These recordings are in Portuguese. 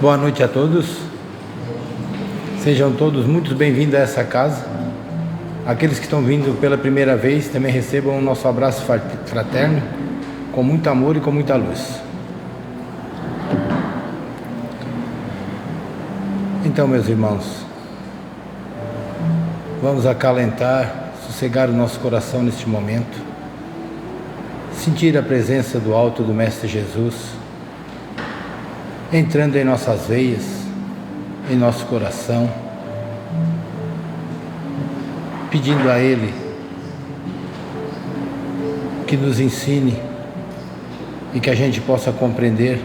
Boa noite a todos. Sejam todos muito bem-vindos a essa casa. Aqueles que estão vindo pela primeira vez também recebam o nosso abraço fraterno, com muito amor e com muita luz. Então, meus irmãos, vamos acalentar, sossegar o nosso coração neste momento, sentir a presença do alto do Mestre Jesus entrando em nossas veias, em nosso coração, pedindo a Ele que nos ensine e que a gente possa compreender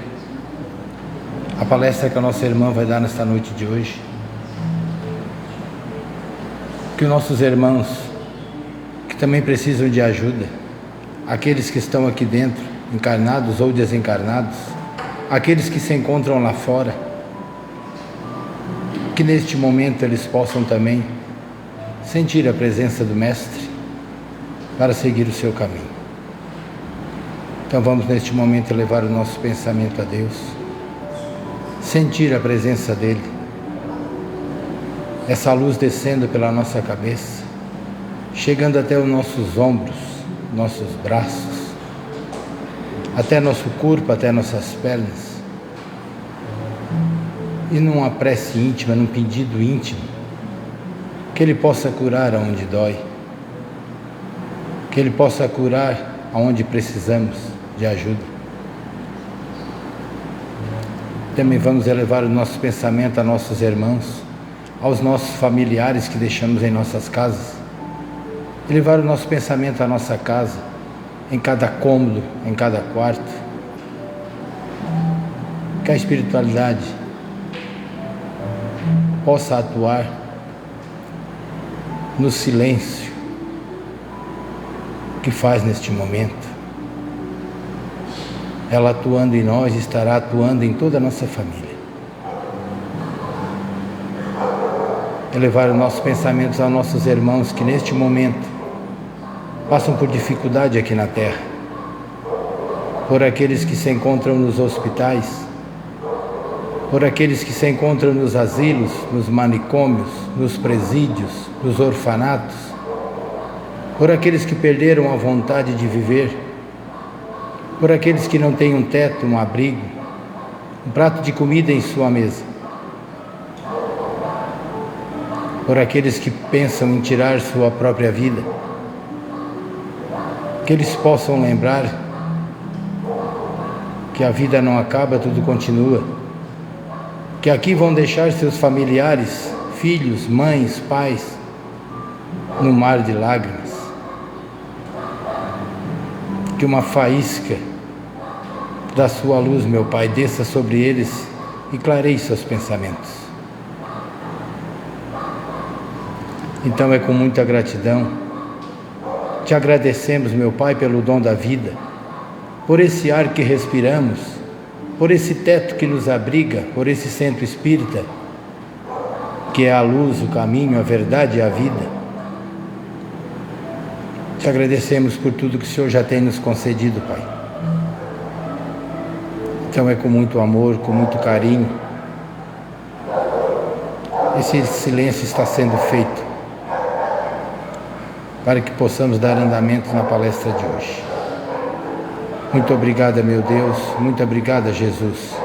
a palestra que a nossa irmã vai dar nesta noite de hoje. Que os nossos irmãos que também precisam de ajuda, aqueles que estão aqui dentro, encarnados ou desencarnados, aqueles que se encontram lá fora, que neste momento eles possam também sentir a presença do Mestre para seguir o seu caminho. Então vamos neste momento elevar o nosso pensamento a Deus, sentir a presença dEle, essa luz descendo pela nossa cabeça, chegando até os nossos ombros, nossos braços, até nosso corpo, até nossas pernas, e numa prece íntima, num pedido íntimo, que Ele possa curar aonde dói, que Ele possa curar aonde precisamos de ajuda. Também vamos elevar o nosso pensamento a nossos irmãos, aos nossos familiares que deixamos em nossas casas, elevar o nosso pensamento à nossa casa, em cada cômodo, em cada quarto, que a espiritualidade possa atuar no silêncio que faz neste momento. Ela atuando em nós, estará atuando em toda a nossa família. Elevar os nossos pensamentos aos nossos irmãos que neste momento passam por dificuldade aqui na Terra, por aqueles que se encontram nos hospitais, por aqueles que se encontram nos asilos, nos manicômios, nos presídios, nos orfanatos, por aqueles que perderam a vontade de viver, por aqueles que não têm um teto, um abrigo, um prato de comida em sua mesa, por aqueles que pensam em tirar sua própria vida, que eles possam lembrar que a vida não acaba, tudo continua, que aqui vão deixar seus familiares, filhos, mães, pais, no mar de lágrimas, que uma faísca da sua luz, meu Pai, desça sobre eles e clareie seus pensamentos. Então é com muita gratidão te agradecemos, meu Pai, pelo dom da vida, por esse ar que respiramos, por esse teto que nos abriga, por esse centro espírita, que é a luz, o caminho, a verdade e a vida. Te agradecemos por tudo que o Senhor já tem nos concedido, Pai. Então é com muito amor, com muito carinho. Esse silêncio está sendo feito para que possamos dar andamento na palestra de hoje. Muito obrigada, meu Deus, muito obrigada, Jesus.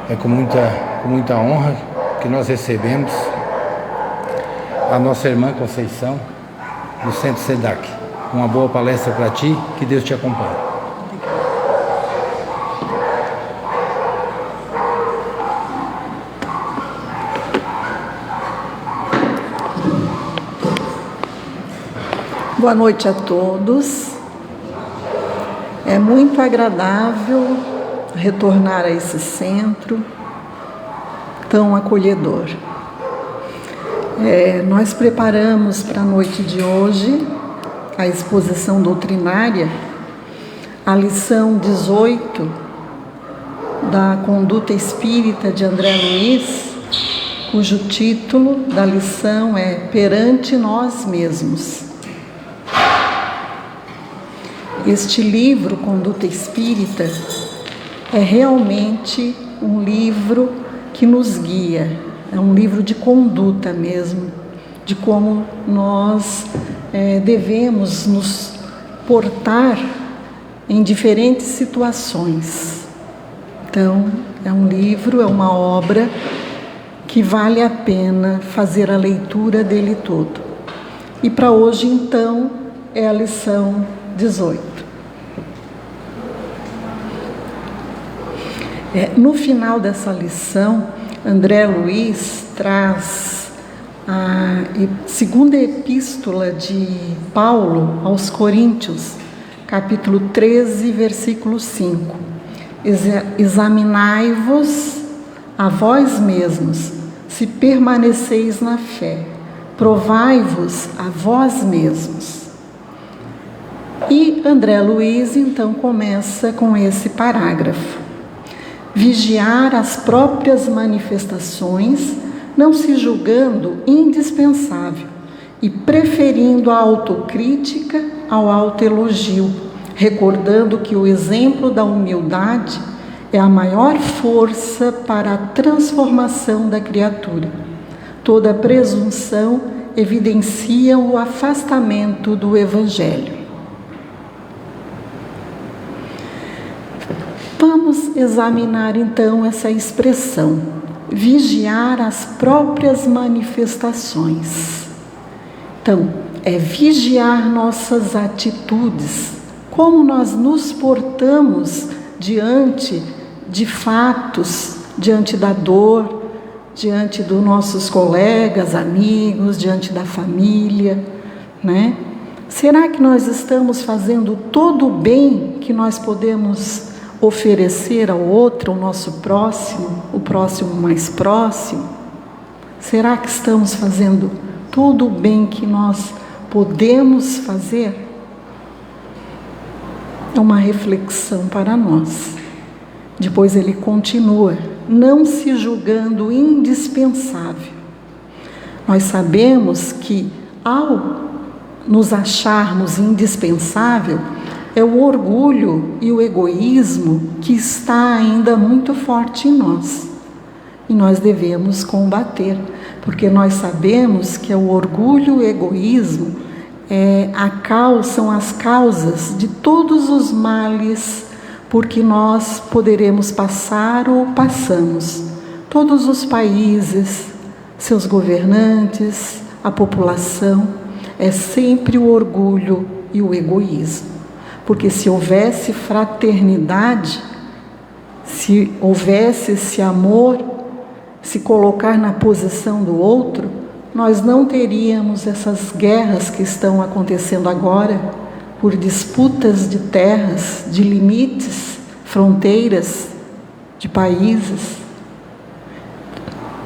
É com muita honra que nós recebemos a nossa irmã Conceição, do Centro SEDAC. Uma boa palestra para ti, que Deus te acompanhe. Boa noite a todos. É muito agradável retornar a esse centro tão acolhedor. Nós preparamos para a noite de hoje a exposição doutrinária, a lição 18 da Conduta Espírita de André Luiz, cujo título da lição é Perante Nós Mesmos. Este livro, Conduta Espírita, é realmente um livro que nos guia, é um livro de conduta mesmo, de como nós devemos nos portar em diferentes situações. Então, é um livro, é uma obra que vale a pena fazer a leitura dele todo. E para hoje, então, é a lição 18. No final dessa lição, André Luiz traz a segunda epístola de Paulo aos Coríntios, capítulo 13, versículo 5. Examinai-vos a vós mesmos, se permaneceis na fé, provai-vos a vós mesmos. E André Luiz, então, começa com esse parágrafo. Vigiar as próprias manifestações, não se julgando indispensável e preferindo a autocrítica ao autoelogio, recordando que o exemplo da humildade é a maior força para a transformação da criatura. Toda presunção evidencia o afastamento do Evangelho. Vamos examinar então essa expressão, vigiar as próprias manifestações. Então, é vigiar nossas atitudes, como nós nos portamos diante de fatos, diante da dor, diante dos nossos colegas, amigos, diante da família, né? Será que nós estamos fazendo todo o bem que nós podemos oferecer ao outro, ao nosso próximo, o próximo mais próximo? Será que estamos fazendo todo o bem que nós podemos fazer? É uma reflexão para nós. Depois ele continua, não se julgando indispensável. Nós sabemos que ao nos acharmos indispensável, é o orgulho e o egoísmo que está ainda muito forte em nós. E nós devemos combater, porque nós sabemos que o orgulho e o egoísmo são as causas de todos os males porque nós poderemos passar ou passamos. Todos os países, seus governantes, a população, é sempre o orgulho e o egoísmo. Porque se houvesse fraternidade, se houvesse esse amor, se colocar na posição do outro, nós não teríamos essas guerras que estão acontecendo agora, por disputas de terras, de limites, fronteiras, de países.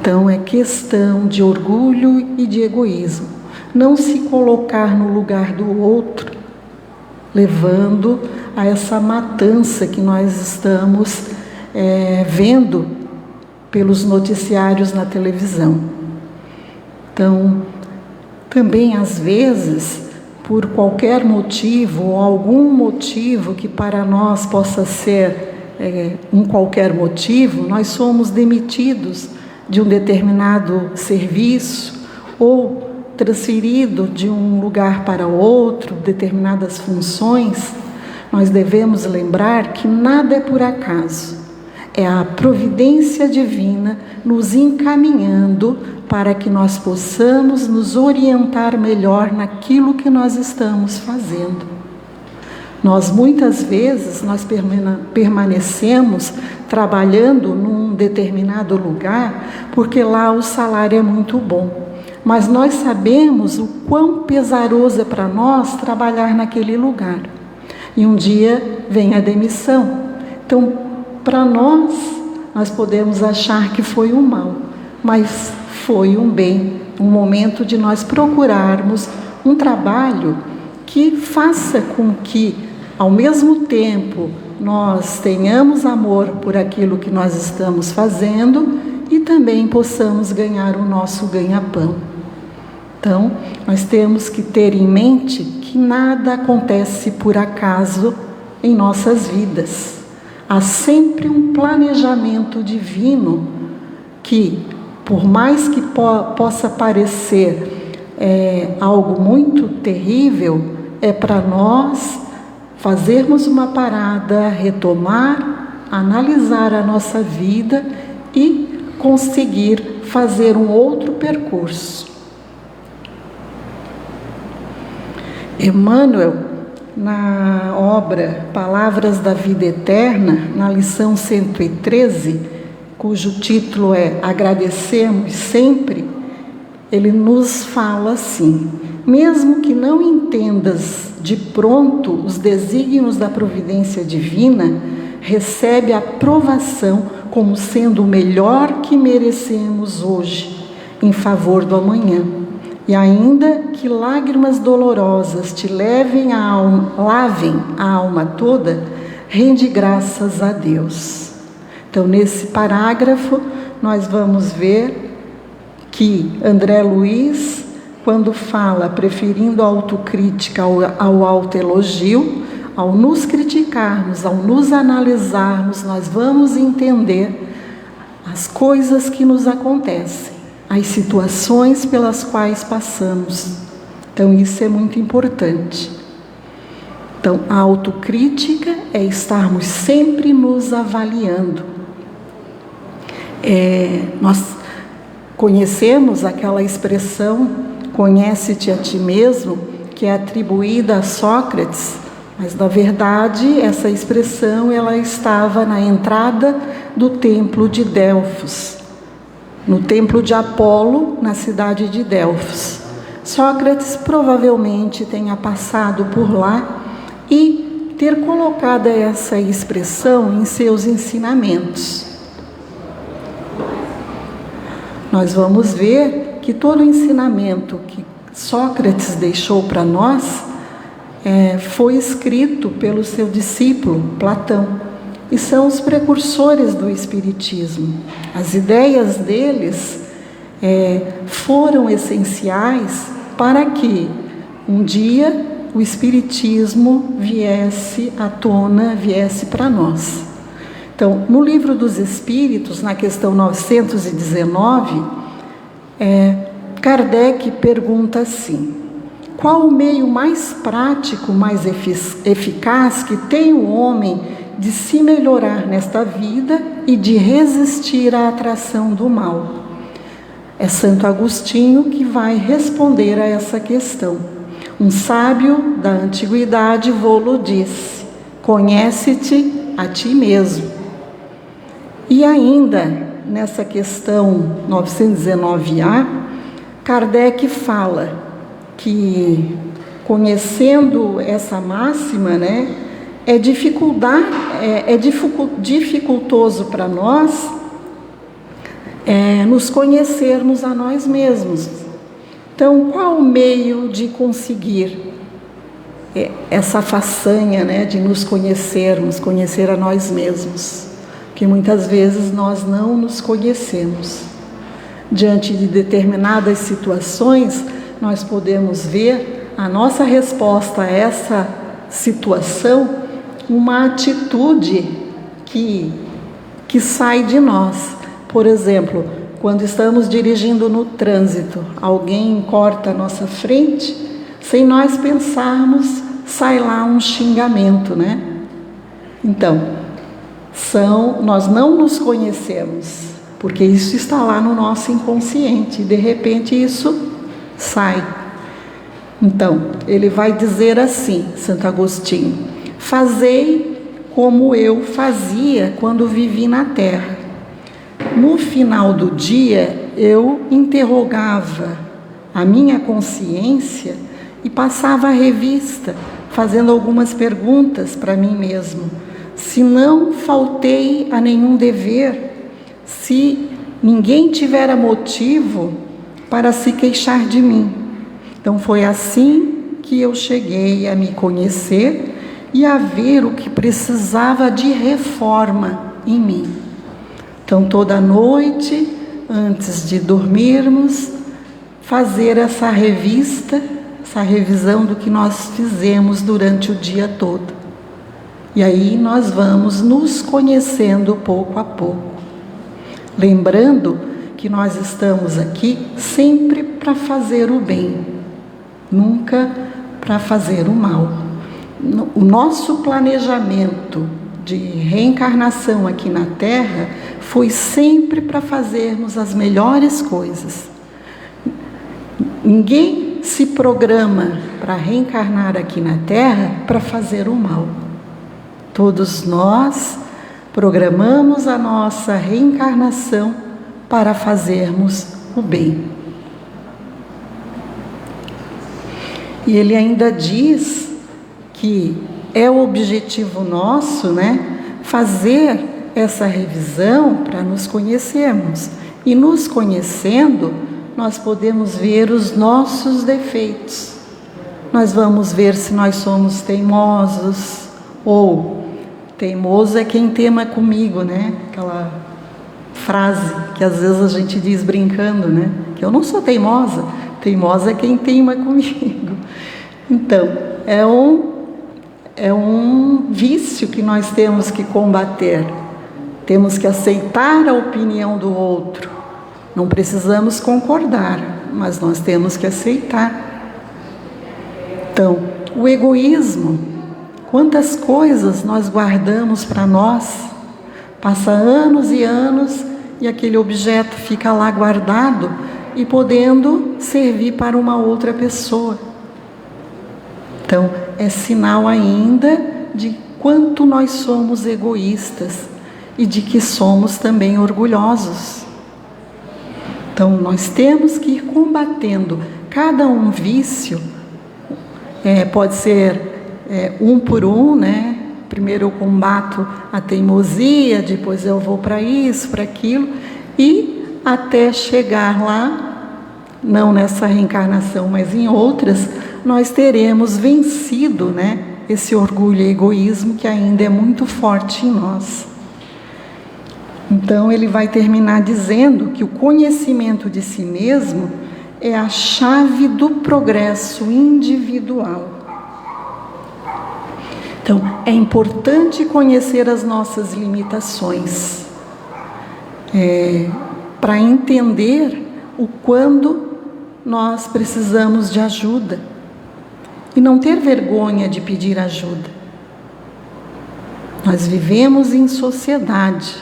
Então é questão de orgulho e de egoísmo. Não se colocar no lugar do outro, levando a essa matança que nós estamos vendo pelos noticiários na televisão. Então, também às vezes, por qualquer motivo, ou algum motivo que para nós possa ser um qualquer motivo, nós somos demitidos de um determinado serviço ou transferido de um lugar para outro, determinadas funções. Nós devemos lembrar que nada é por acaso. É a providência divina nos encaminhando para que nós possamos nos orientar melhor naquilo que nós estamos fazendo. Muitas vezes, permanecemos trabalhando num determinado lugar porque lá o salário é muito bom. Mas nós sabemos o quão pesaroso é para nós trabalhar naquele lugar. E um dia vem a demissão. Então, para nós podemos achar que foi um mal, mas foi um bem, um momento de nós procurarmos um trabalho que faça com que, ao mesmo tempo, nós tenhamos amor por aquilo que nós estamos fazendo e também possamos ganhar o nosso ganha-pão. Então, nós temos que ter em mente que nada acontece por acaso em nossas vidas. há sempre um planejamento divino que, por mais que possa parecer algo muito terrível, é para nós fazermos uma parada, retomar, analisar a nossa vida e conseguir fazer um outro percurso. Emmanuel, na obra Palavras da Vida Eterna, na lição 113, cujo título é Agradecemos Sempre, ele nos fala assim: mesmo que não entendas de pronto os desígnios da providência divina, recebe a provação como sendo o melhor que merecemos hoje, em favor do amanhã. E ainda que lágrimas dolorosas te lavem a alma toda, rende graças a Deus. Então, nesse parágrafo, nós vamos ver que André Luiz, quando fala preferindo a autocrítica ao autoelogio, ao nos criticarmos, ao nos analisarmos, nós vamos entender as coisas que nos acontecem, as situações pelas quais passamos. Então, isso é muito importante. Então, a autocrítica é estarmos sempre nos avaliando. Nós conhecemos aquela expressão, conhece-te a ti mesmo, que é atribuída a Sócrates, mas, na verdade, essa expressão ela estava na entrada do templo de Delfos, no templo de Apolo, na cidade de Delfos. Sócrates provavelmente tenha passado por lá e ter colocado essa expressão em seus ensinamentos. Nós vamos ver que todo o ensinamento que Sócrates deixou para nós foi escrito pelo seu discípulo Platão, e são os precursores do Espiritismo. As ideias deles foram essenciais para que um dia o Espiritismo viesse à tona, viesse para nós. Então, no Livro dos Espíritos, na questão 919, Kardec pergunta assim: qual o meio mais prático, mais eficaz que tem o homem de se melhorar nesta vida e de resistir à atração do mal? É Santo Agostinho que vai responder a essa questão. Um sábio da antiguidade vô-lo disse: conhece-te a ti mesmo. E ainda, nessa questão 919A, Kardec fala que, conhecendo essa máxima, é dificultoso para nós nos conhecermos a nós mesmos. Então, qual o meio de conseguir essa façanha, de nos conhecermos, conhecer a nós mesmos? Porque muitas vezes nós não nos conhecemos. Diante de determinadas situações, nós podemos ver a nossa resposta a essa situação, uma atitude que sai de nós. Por exemplo, quando estamos dirigindo no trânsito, alguém corta a nossa frente, sem nós pensarmos, sai lá um xingamento, Então, nós não nos conhecemos, porque isso está lá no nosso inconsciente, e de repente isso sai. Então, ele vai dizer assim, Santo Agostinho: fazei como eu fazia quando vivi na terra. No final do dia, eu interrogava a minha consciência e passava a revista, fazendo algumas perguntas para mim mesmo. Se não faltei a nenhum dever, se ninguém tivera motivo para se queixar de mim. Então, foi assim que eu cheguei a me conhecer e a ver o que precisava de reforma em mim. Então, toda noite, antes de dormirmos, fazer essa revista, essa revisão do que nós fizemos durante o dia todo. E aí nós vamos nos conhecendo pouco a pouco. Lembrando que nós estamos aqui sempre para fazer o bem, nunca para fazer o mal. O nosso planejamento de reencarnação aqui na Terra foi sempre para fazermos as melhores coisas. Ninguém se programa para reencarnar aqui na Terra para fazer o mal. Todos nós programamos a nossa reencarnação para fazermos o bem. E ele ainda diz que é o objetivo nosso, fazer essa revisão para nos conhecermos. E nos conhecendo, nós podemos ver os nossos defeitos. Nós vamos ver se nós somos teimosos, ou teimoso é quem teima comigo, Aquela frase que às vezes a gente diz brincando, Que eu não sou teimosa, teimosa é quem teima comigo. Então, é um vício que nós temos que combater. Temos que aceitar a opinião do outro. Não precisamos concordar, mas nós temos que aceitar. Então, o egoísmo, quantas coisas nós guardamos para nós, passa anos e anos e aquele objeto fica lá guardado e podendo servir para uma outra pessoa. Então, é sinal ainda de quanto nós somos egoístas e de que somos também orgulhosos. Então, nós temos que ir combatendo cada um vício, pode ser um por um, Primeiro eu combato a teimosia, depois eu vou para isso, para aquilo, e até chegar lá, não nessa reencarnação, mas em outras, nós teremos vencido, esse orgulho e egoísmo que ainda é muito forte em nós. Então ele vai terminar dizendo que o conhecimento de si mesmo é a chave do progresso individual. Então é importante conhecer as nossas limitações, para entender o quando nós precisamos de ajuda e não ter vergonha de pedir ajuda. Nós vivemos em sociedade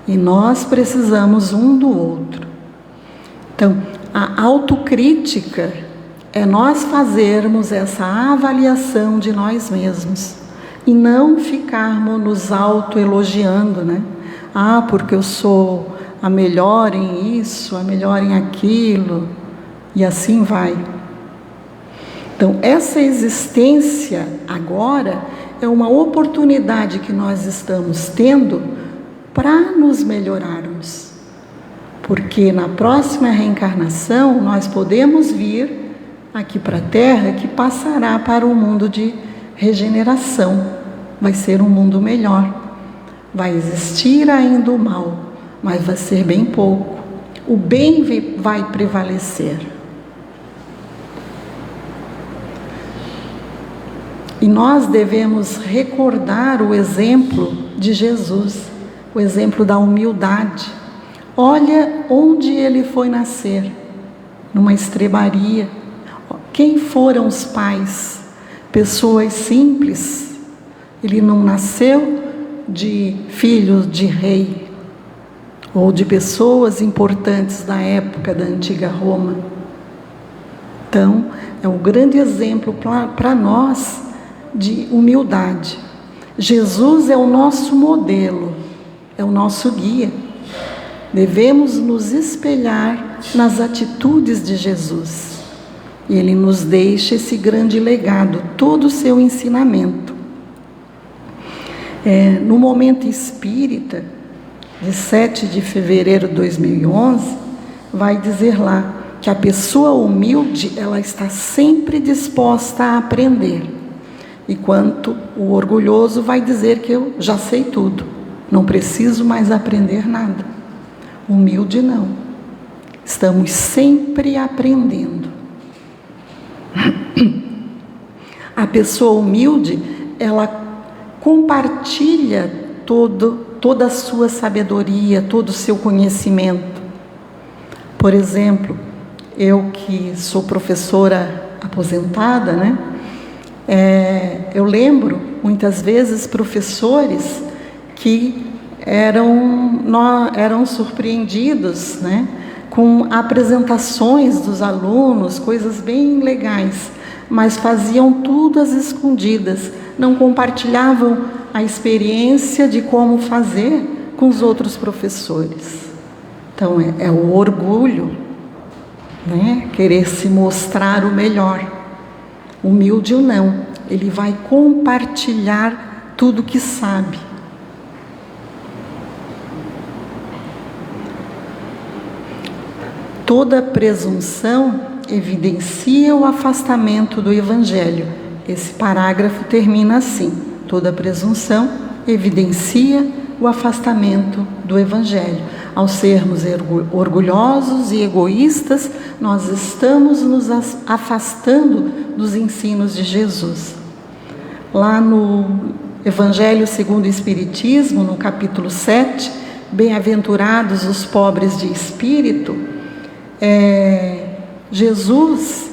e nós precisamos um do outro. Então, a autocrítica é nós fazermos essa avaliação de nós mesmos e não ficarmos nos autoelogiando, porque eu sou a melhor em isso, a melhor em aquilo, e assim vai. Então, essa existência agora é uma oportunidade que nós estamos tendo para nos melhorarmos. Porque na próxima reencarnação nós podemos vir aqui para a Terra que passará para um mundo de regeneração. Vai ser um mundo melhor. Vai existir ainda o mal, mas vai ser bem pouco. O bem vai prevalecer. E nós devemos recordar o exemplo de Jesus, o exemplo da humildade. Olha onde ele foi nascer, numa estrebaria. Quem foram os pais? Pessoas simples. Ele não nasceu de filhos de rei ou de pessoas importantes da época da antiga Roma. Então, é um grande exemplo para nós de humildade. Jesus é o nosso modelo, é o nosso guia. Devemos nos espelhar nas atitudes de Jesus. E ele nos deixa esse grande legado, todo o seu ensinamento. No Momento Espírita, de 7 de fevereiro de 2011, vai dizer lá que a pessoa humilde, ela está sempre disposta a aprender. Enquanto o orgulhoso vai dizer que eu já sei tudo, não preciso mais aprender nada. Humilde não. Estamos sempre aprendendo. A pessoa humilde, ela compartilha toda a sua sabedoria, todo o seu conhecimento. Por exemplo, eu que sou professora aposentada, né? Eu lembro muitas vezes professores que eram surpreendidos, né, com apresentações dos alunos, coisas bem legais, mas faziam tudo às escondidas, não compartilhavam a experiência de como fazer com os outros professores. Então é o orgulho, né, querer se mostrar o melhor. Humilde ou não, ele vai compartilhar tudo que sabe. Toda presunção evidencia o afastamento do Evangelho. Esse parágrafo termina assim: toda presunção evidencia o afastamento do Evangelho. Ao sermos orgulhosos e egoístas, nós estamos nos afastando dos ensinos de Jesus. Lá no Evangelho segundo o Espiritismo, no capítulo 7, bem-aventurados os pobres de espírito, Jesus,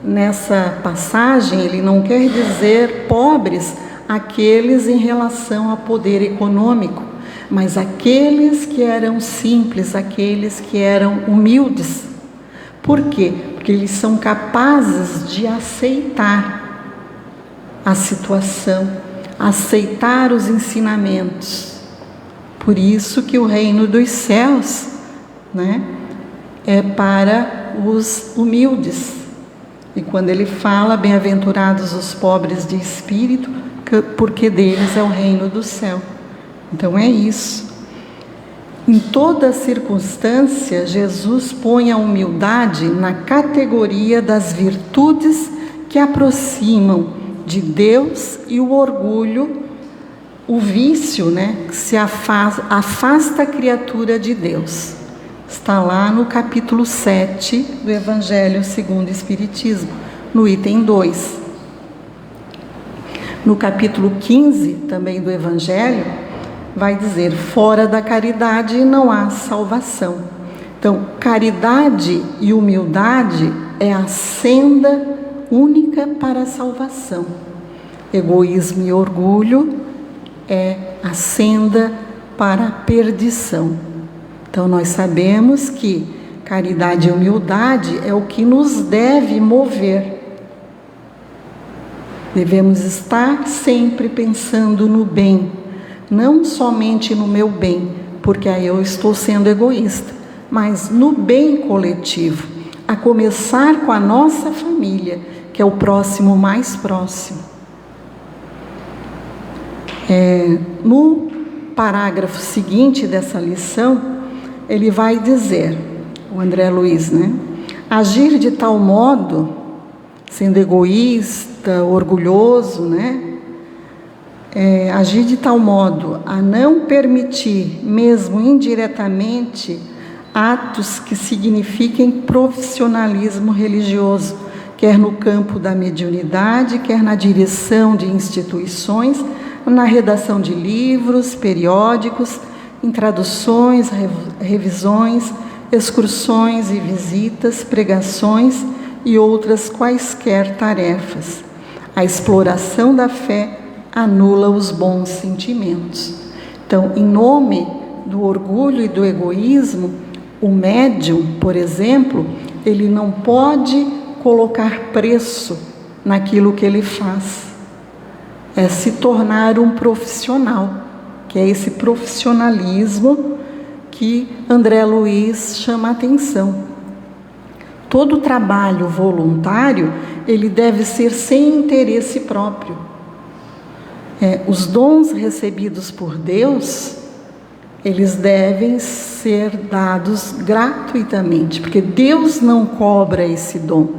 nessa passagem, ele não quer dizer pobres aqueles em relação a poder econômico, mas aqueles que eram simples, aqueles que eram humildes. Por quê? Porque eles são capazes de aceitar a situação, aceitar os ensinamentos. Por isso que o reino dos céus, né, é para os humildes. E quando ele fala, bem-aventurados os pobres de espírito, porque deles é o reino do céu. Então é isso. Em toda circunstância, Jesus põe a humildade na categoria das virtudes que aproximam de Deus, e o orgulho, o vício, né, que se afasta a criatura de Deus. Está lá no capítulo 7 do Evangelho segundo o Espiritismo, no item 2. No capítulo 15, também do Evangelho, vai dizer: fora da caridade não há salvação. Então, caridade e humildade é a senda única para a salvação. Egoísmo e orgulho é a senda para a perdição. Então, nós sabemos que caridade e humildade é o que nos deve mover. Devemos estar sempre pensando no bem, não somente no meu bem, porque aí eu estou sendo egoísta, mas no bem coletivo, a começar com a nossa família, que é o próximo mais próximo. No parágrafo seguinte dessa lição, ele vai dizer, o André Luiz, né? Agir de tal modo, sendo egoísta, orgulhoso, né? Agir de tal modo a não permitir, mesmo indiretamente, atos que signifiquem profissionalismo religioso, quer no campo da mediunidade, quer na direção de instituições, na redação de livros, periódicos, em traduções, revisões, excursões e visitas, pregações e outras quaisquer tarefas. A exploração da fé anula os bons sentimentos. Então, em nome do orgulho e do egoísmo, o médium, por exemplo, ele não pode colocar preço naquilo que ele faz. É se tornar um profissional, que é esse profissionalismo que André Luiz chama a atenção. Todo trabalho voluntário, ele deve ser sem interesse próprio. Os dons recebidos por Deus, eles devem ser dados gratuitamente, porque Deus não cobra esse dom.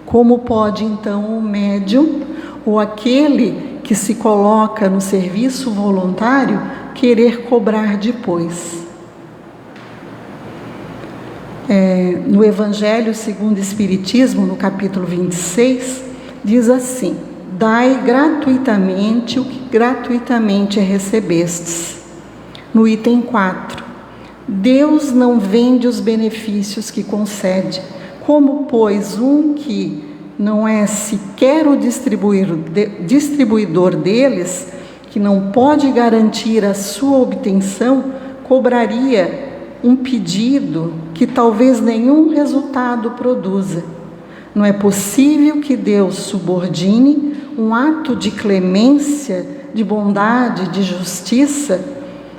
Como pode, então, o médium ou aquele que se coloca no serviço voluntário querer cobrar depois? No Evangelho segundo o Espiritismo, no capítulo 26, diz assim: dai gratuitamente o que gratuitamente recebestes. No item 4, Deus não vende os benefícios que concede, como, pois, um que não é sequer o distribuidor deles, que não pode garantir a sua obtenção, cobraria um pedido que talvez nenhum resultado produza. Não é possível que Deus subordine um ato de clemência, de bondade, de justiça,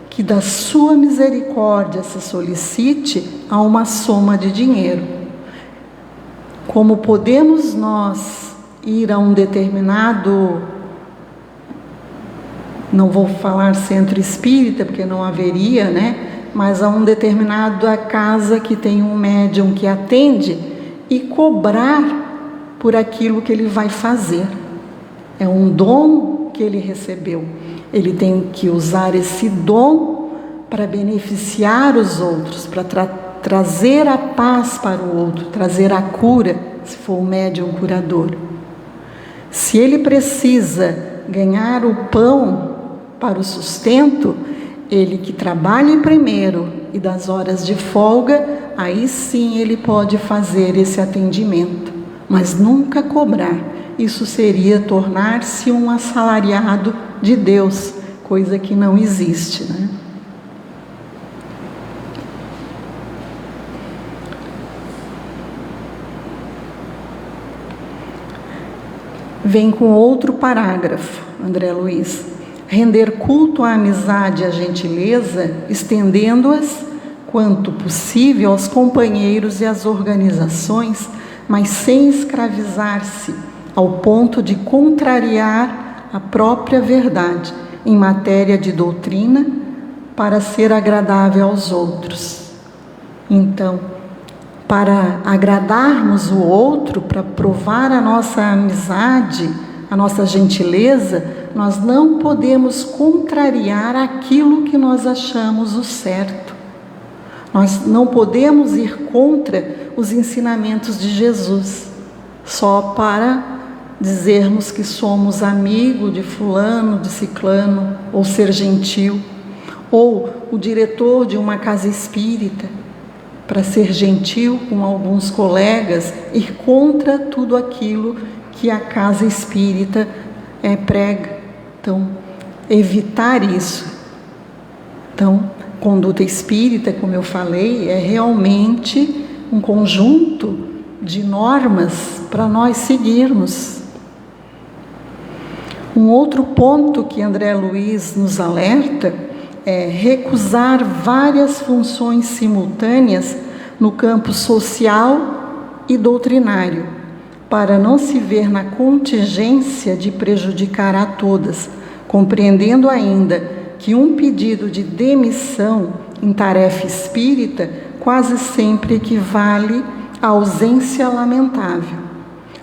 que da sua misericórdia se solicite a uma soma de dinheiro. Como podemos nós ir a um determinado, não vou falar centro espírita, porque não haveria, né? Mas a uma determinada casa que tem um médium que atende e cobrar por aquilo que ele vai fazer. É um dom que ele recebeu. Ele tem que usar esse dom para beneficiar os outros, para trazer a paz para o outro, trazer a cura, se for um médium curador. Se ele precisa ganhar o pão para o sustento, ele que trabalhe primeiro e das horas de folga, aí sim ele pode fazer esse atendimento, mas nunca cobrar. Isso seria tornar-se um assalariado de Deus, coisa que não existe, né? Vem com outro parágrafo, André Luiz. Render culto à amizade e à gentileza, estendendo-as, quanto possível, aos companheiros e às organizações, mas sem escravizar-se, ao ponto de contrariar a própria verdade em matéria de doutrina, para ser agradável aos outros. Então, para agradarmos o outro, para provar a nossa amizade, a nossa gentileza, nós não podemos contrariar aquilo que nós achamos o certo. Nós não podemos ir contra os ensinamentos de Jesus, só para dizermos que somos amigo de fulano, de ciclano, ou ser gentil, ou o diretor de uma casa espírita, para ser gentil com alguns colegas, ir contra tudo aquilo que a casa espírita prega. Então, evitar isso. Então, conduta espírita, como eu falei, é realmente um conjunto de normas para nós seguirmos. Um outro ponto que André Luiz nos alerta é recusar várias funções simultâneas no campo social e doutrinário, para não se ver na contingência de prejudicar a todas, compreendendo ainda que um pedido de demissão em tarefa espírita quase sempre equivale à ausência lamentável.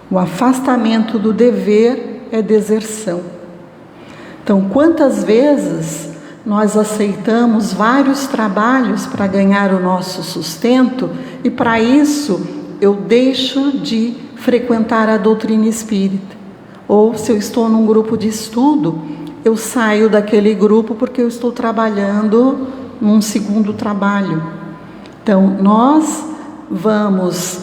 O afastamento do dever é deserção. Então, quantas vezes nós aceitamos vários trabalhos para ganhar o nosso sustento e, para isso, eu deixo de frequentar a doutrina espírita. Ou, se eu estou num grupo de estudo, eu saio daquele grupo porque eu estou trabalhando num segundo trabalho. Então, nós vamos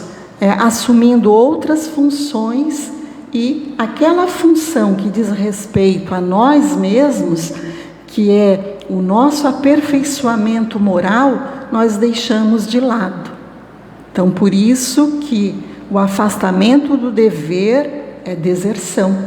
assumindo outras funções e aquela função que diz respeito a nós mesmos, que é o nosso aperfeiçoamento moral, nós deixamos de lado. Então, por isso que o afastamento do dever é deserção.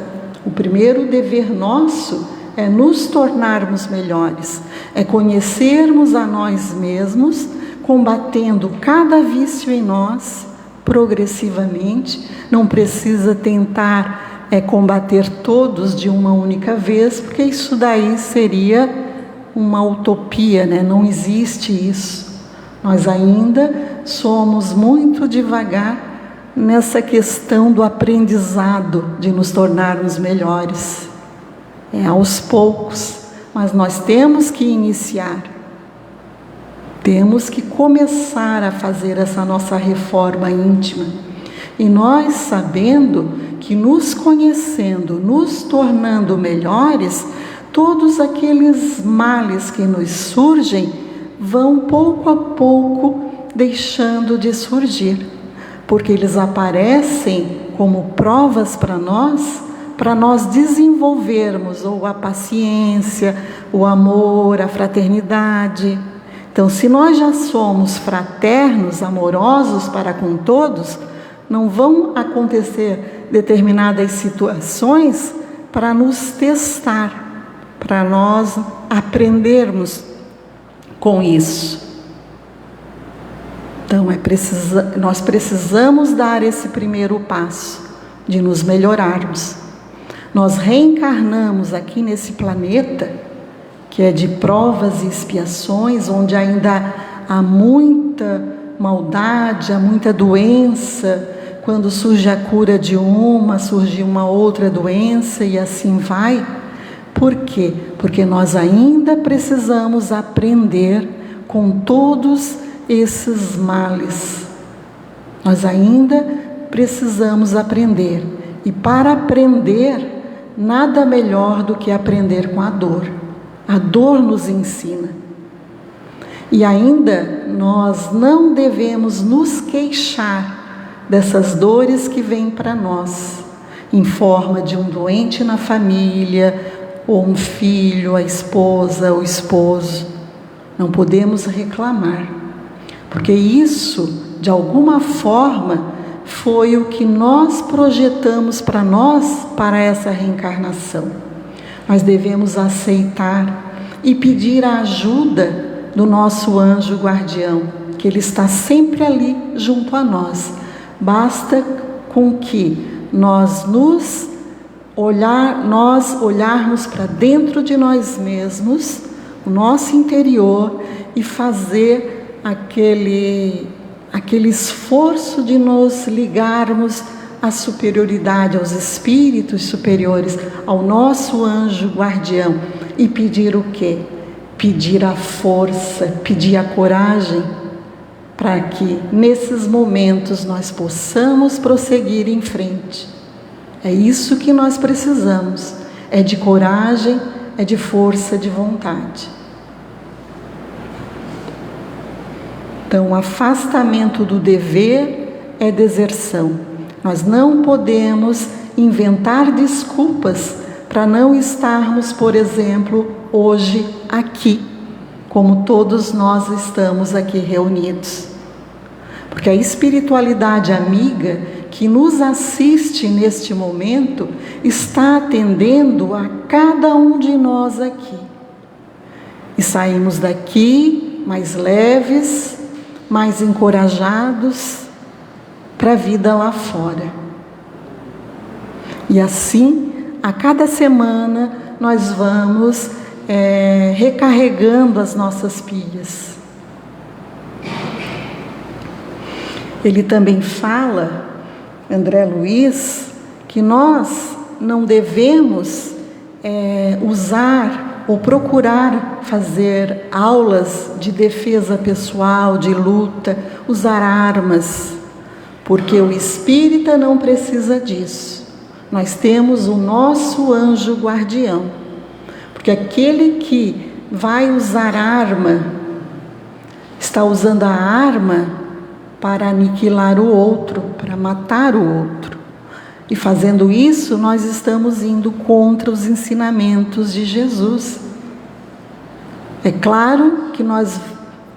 O primeiro dever nosso é nos tornarmos melhores, é conhecermos a nós mesmos, combatendo cada vício em nós, progressivamente. Não precisa tentar combater todos de uma única vez, porque isso daí seria uma utopia, né? Não existe isso. Nós ainda somos muito devagar nessa questão do aprendizado, de nos tornarmos melhores. Aos poucos, mas nós temos que iniciar. Temos que começar a fazer essa nossa reforma íntima. E nós sabendo que nos conhecendo, nos tornando melhores, todos aqueles males que nos surgem vão pouco a pouco deixando de surgir, porque eles aparecem como provas para nós desenvolvermos ou a paciência, o amor, a fraternidade. Então, se nós já somos fraternos, amorosos para com todos, não vão acontecer determinadas situações para nos testar, para nós aprendermos com isso. Então, nós precisamos dar esse primeiro passo de nos melhorarmos. Nós reencarnamos aqui nesse planeta, que é de provas e expiações, onde ainda há muita maldade, há muita doença. Quando surge a cura de uma, surge uma outra doença e assim vai. Por quê? Porque nós ainda precisamos aprender com todos esses males. Nós ainda precisamos aprender. E para aprender, nada melhor do que aprender com a dor. A dor nos ensina. E ainda nós não devemos nos queixar dessas dores que vêm para nós, em forma de um doente na família, ou um filho, a esposa, o esposo. Não podemos reclamar, porque isso, de alguma forma, foi o que nós projetamos para nós, para essa reencarnação. Nós devemos aceitar e pedir a ajuda do nosso anjo guardião, que ele está sempre ali junto a nós. Basta com que nós olharmos para dentro de nós mesmos, o nosso interior, e fazer aquele esforço de nos ligarmos à superioridade, aos espíritos superiores, ao nosso anjo guardião, e pedir o quê? Pedir a força, pedir a coragem, para que nesses momentos nós possamos prosseguir em frente. É isso que nós precisamos, é de coragem, é de força de vontade. Então, o afastamento do dever é deserção. Nós não podemos inventar desculpas para não estarmos, por exemplo, hoje aqui, como todos nós estamos aqui reunidos. Porque a espiritualidade amiga que nos assiste neste momento está atendendo a cada um de nós aqui. E saímos daqui mais leves, mais encorajados para a vida lá fora. E assim, a cada semana, nós vamos recarregando as nossas pilhas. Ele também fala, André Luiz, que nós não devemos usar ou procurar fazer aulas de defesa pessoal, de luta, usar armas, porque o espírita não precisa disso. Nós temos o nosso anjo guardião, porque aquele que vai usar arma, está usando a arma para aniquilar o outro, para matar o outro. E fazendo isso, nós estamos indo contra os ensinamentos de Jesus. É claro que nós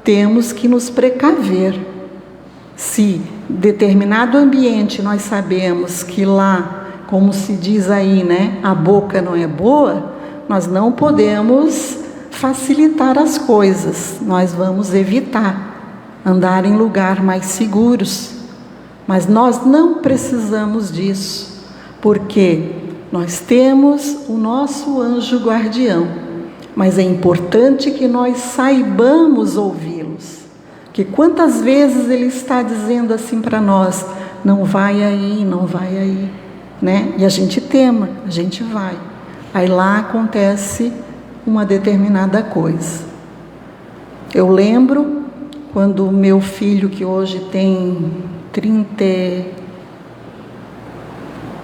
temos que nos precaver. Se determinado ambiente nós sabemos que lá, como se diz aí, né, a boca não é boa, nós não podemos facilitar as coisas. Nós vamos evitar andar em lugares mais seguros. Mas nós não precisamos disso, porque nós temos o nosso anjo guardião, mas é importante que nós saibamos ouvi-los, que quantas vezes ele está dizendo assim para nós, não vai aí, não vai aí, né? E a gente tema, a gente vai, aí lá acontece uma determinada coisa. Eu lembro quando o meu filho, que hoje tem 30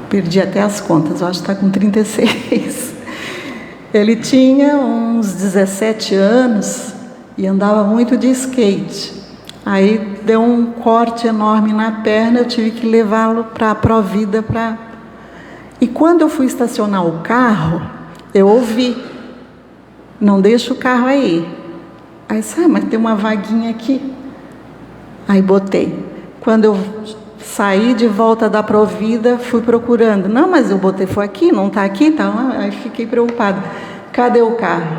perdi até as contas, eu acho que está com 36. Ele tinha uns 17 anos e andava muito de skate. Aí deu um corte enorme na perna, eu tive que levá-lo para a Provida. E quando eu fui estacionar o carro, eu ouvi: não deixa o carro aí. Aí disse: mas tem uma vaguinha aqui. Aí botei. Quando eu saí de volta da Provida, fui procurando. Não, mas eu botei, foi aqui, não está aqui? Tá. Aí fiquei preocupada. Cadê o carro?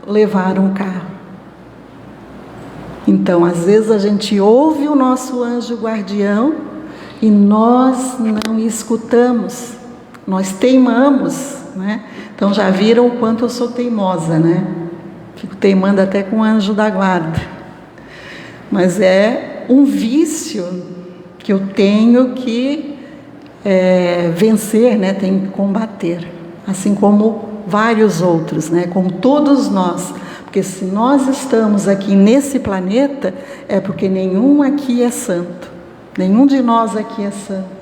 Levaram o carro. Então, às vezes a gente ouve o nosso anjo guardião e nós não escutamos. Nós teimamos, né? Então, já viram o quanto eu sou teimosa, né? Fico teimando até com o anjo da guarda. Mas é um vício que eu tenho que vencer, né? Tenho que combater. Assim como vários outros, né? Como todos nós. Porque se nós estamos aqui nesse planeta, é porque nenhum aqui é santo. Nenhum de nós aqui é santo.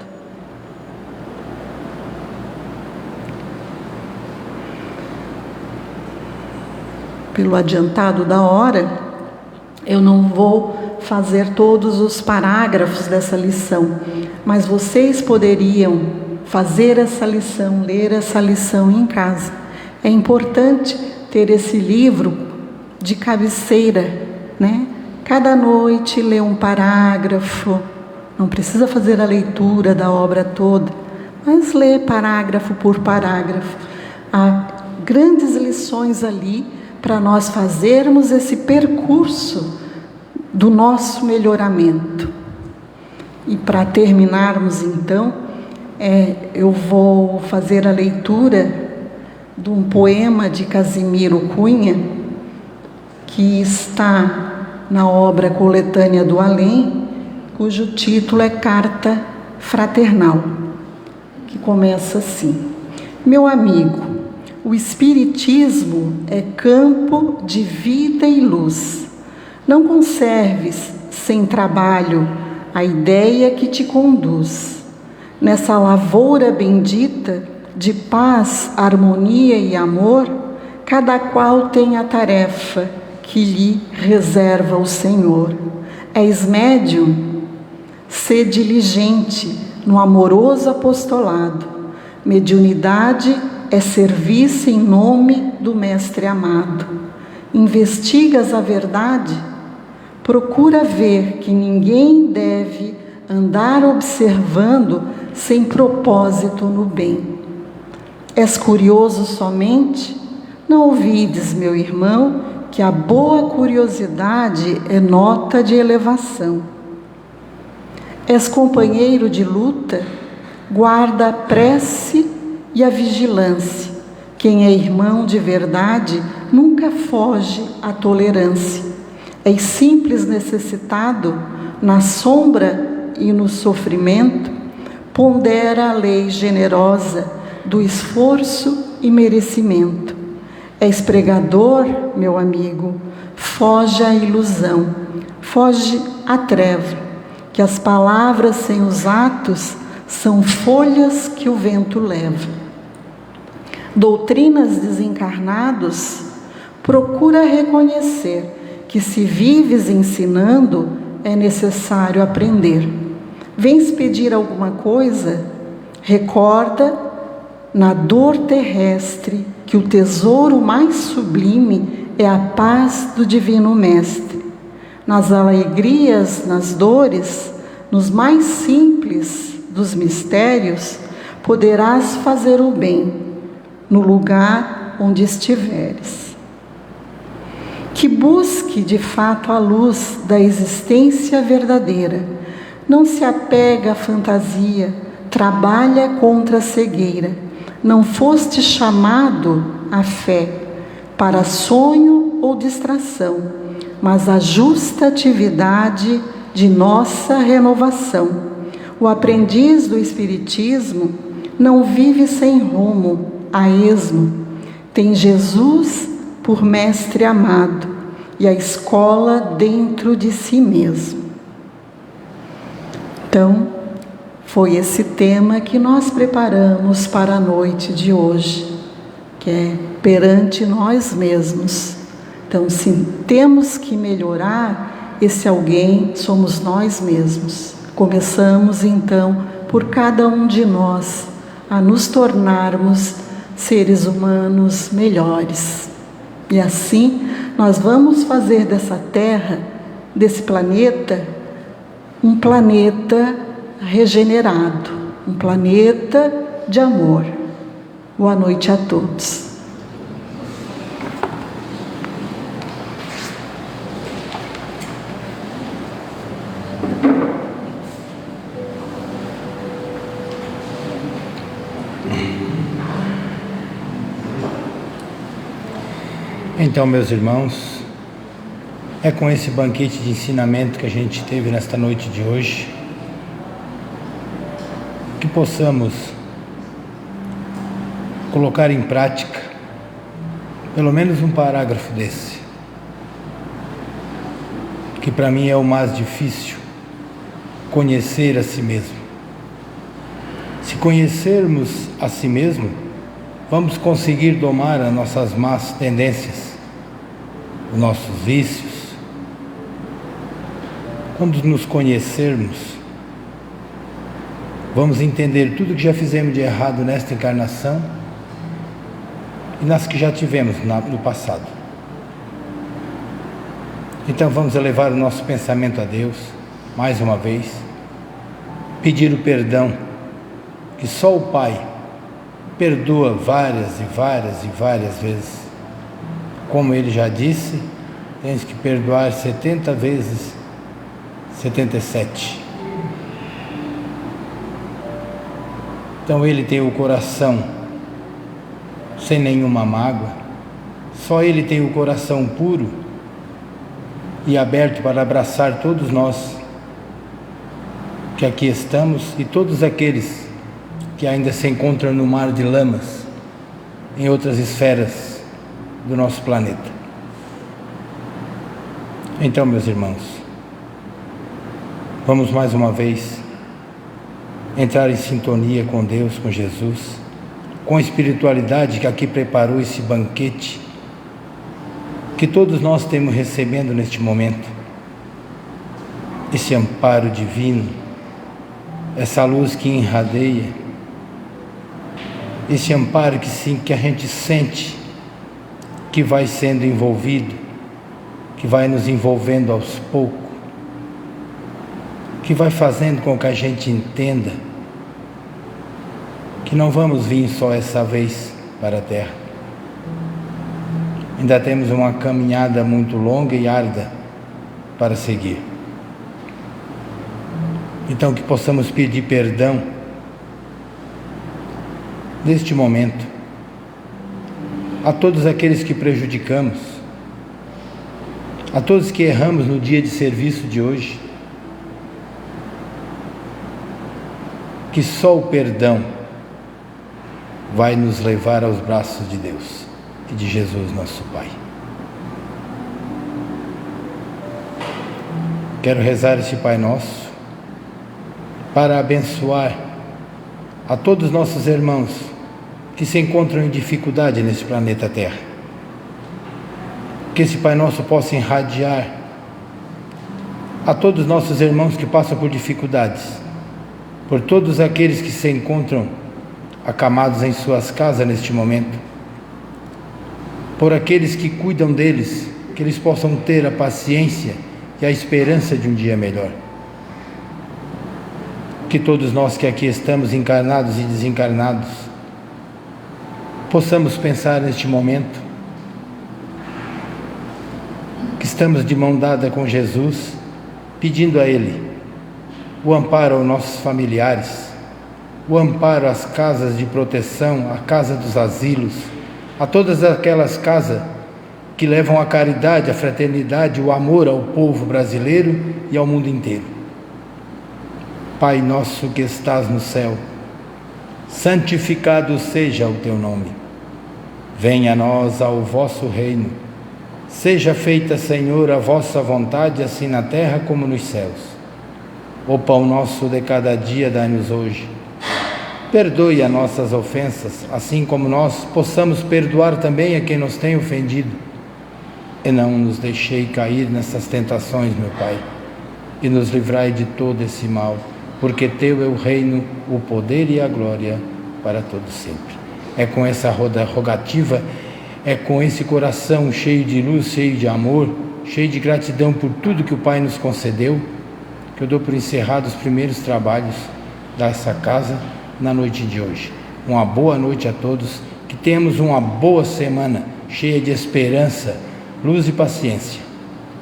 Pelo adiantado da hora, eu não vou fazer todos os parágrafos dessa lição, mas vocês poderiam fazer essa lição, ler essa lição em casa. É importante ter esse livro de cabeceira, né? Cada noite ler um parágrafo, não precisa fazer a leitura da obra toda, mas ler parágrafo por parágrafo. Há grandes lições ali para nós fazermos esse percurso do nosso melhoramento. E para terminarmos então, eu vou fazer a leitura de um poema de Casimiro Cunha, que está na obra Coletânea do Além, cujo título é Carta Fraternal, que começa assim: meu amigo, o Espiritismo é campo de vida e luz. Não conserves sem trabalho a ideia que te conduz. Nessa lavoura bendita de paz, harmonia e amor, cada qual tem a tarefa que lhe reserva o Senhor. És médium? Sê diligente no amoroso apostolado. Mediunidade é serviço em nome do Mestre amado. Investigas a verdade? Procura ver que ninguém deve andar observando sem propósito no bem. És curioso somente? Não ouvides, meu irmão, que a boa curiosidade é nota de elevação. És companheiro de luta? Guarda a prece e a vigilância. Quem é irmão de verdade nunca foge à tolerância. És simples necessitado, na sombra e no sofrimento, pondera a lei generosa do esforço e merecimento. És pregador, meu amigo, foge à ilusão, foge à treva, que as palavras sem os atos são folhas que o vento leva. Doutrinas desencarnados, procura reconhecer que se vives ensinando, é necessário aprender. Vens pedir alguma coisa? Recorda, na dor terrestre, que o tesouro mais sublime é a paz do Divino Mestre. Nas alegrias, nas dores, nos mais simples dos mistérios, poderás fazer o bem no lugar onde estiveres. Que busque de fato a luz da existência verdadeira. Não se apega à fantasia, trabalha contra a cegueira. Não foste chamado à fé para sonho ou distração, mas a justa atividade de nossa renovação. O aprendiz do Espiritismo não vive sem rumo, a esmo. Tem Jesus por mestre amado e a escola dentro de si mesmo. Então, Foi esse tema que nós preparamos para a noite de hoje, que é perante nós mesmos. Então, se temos que melhorar, esse alguém somos nós mesmos. Começamos, então, por cada um de nós, a nos tornarmos seres humanos melhores. E assim, nós vamos fazer dessa Terra, desse planeta, um planeta regenerado, um planeta de amor. Boa noite a todos. Então, meus irmãos, é com esse banquete de ensinamento que a gente teve nesta noite de hoje, que possamos colocar em prática pelo menos um parágrafo desse, que para mim é o mais difícil: conhecer a si mesmo. Se conhecermos a si mesmo, vamos conseguir domar as nossas más tendências, os nossos vícios. Quando nos conhecermos, vamos entender tudo que já fizemos de errado nesta encarnação e nas que já tivemos no passado. Então vamos elevar o nosso pensamento a Deus, mais uma vez, pedir o perdão, que só o Pai perdoa várias e várias e várias vezes. Como Ele já disse, tens que perdoar 70 vezes 77. Então Ele tem o coração sem nenhuma mágoa, só Ele tem o coração puro e aberto para abraçar todos nós que aqui estamos e todos aqueles que ainda se encontram no mar de lamas em outras esferas do nosso planeta. Então, meus irmãos, vamos mais uma vez entrar em sintonia com Deus, com Jesus, com a espiritualidade que aqui preparou esse banquete que todos nós temos recebendo neste momento, esse amparo divino, essa luz que irradeia, esse amparo que a gente sente que vai sendo envolvido, que vai nos envolvendo aos poucos, que vai fazendo com que a gente entenda que não vamos vir só essa vez para a Terra. Ainda temos uma caminhada muito longa e árdua para seguir. Então que possamos pedir perdão neste momento a todos aqueles que prejudicamos, a todos que erramos no dia de serviço de hoje, que só o perdão vai nos levar aos braços de Deus e de Jesus, nosso Pai. Quero rezar esse Pai Nosso para abençoar a todos nossos irmãos que se encontram em dificuldade nesse planeta Terra. Que esse Pai Nosso possa irradiar a todos nossos irmãos que passam por dificuldades, por todos aqueles que se encontram acamados em suas casas neste momento, por aqueles que cuidam deles, que eles possam ter a paciência e a esperança de um dia melhor. Que todos nós que aqui estamos, encarnados e desencarnados, possamos pensar neste momento que estamos de mão dada com Jesus, pedindo a Ele o amparo aos nossos familiares, o amparo às casas de proteção, à casa dos asilos, a todas aquelas casas que levam a caridade, a fraternidade, o amor ao povo brasileiro e ao mundo inteiro. Pai nosso que estás no céu, santificado seja o teu nome. Venha a nós ao vosso reino. Seja feita, Senhor, a vossa vontade, assim na terra como nos céus. O pão nosso de cada dia dai-nos hoje. Perdoe as nossas ofensas, assim como nós possamos perdoar também a quem nos tem ofendido. E não nos deixei cair nessas tentações, meu Pai, e nos livrai de todo esse mal, porque Teu é o reino, o poder e a glória para todo sempre. É com essa rogativa, é com esse coração cheio de luz, cheio de amor, cheio de gratidão por tudo que o Pai nos concedeu, que eu dou por encerrado os primeiros trabalhos dessa casa na noite de hoje. Uma boa noite a todos, que tenhamos uma boa semana, cheia de esperança, luz e paciência.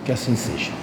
Que assim seja.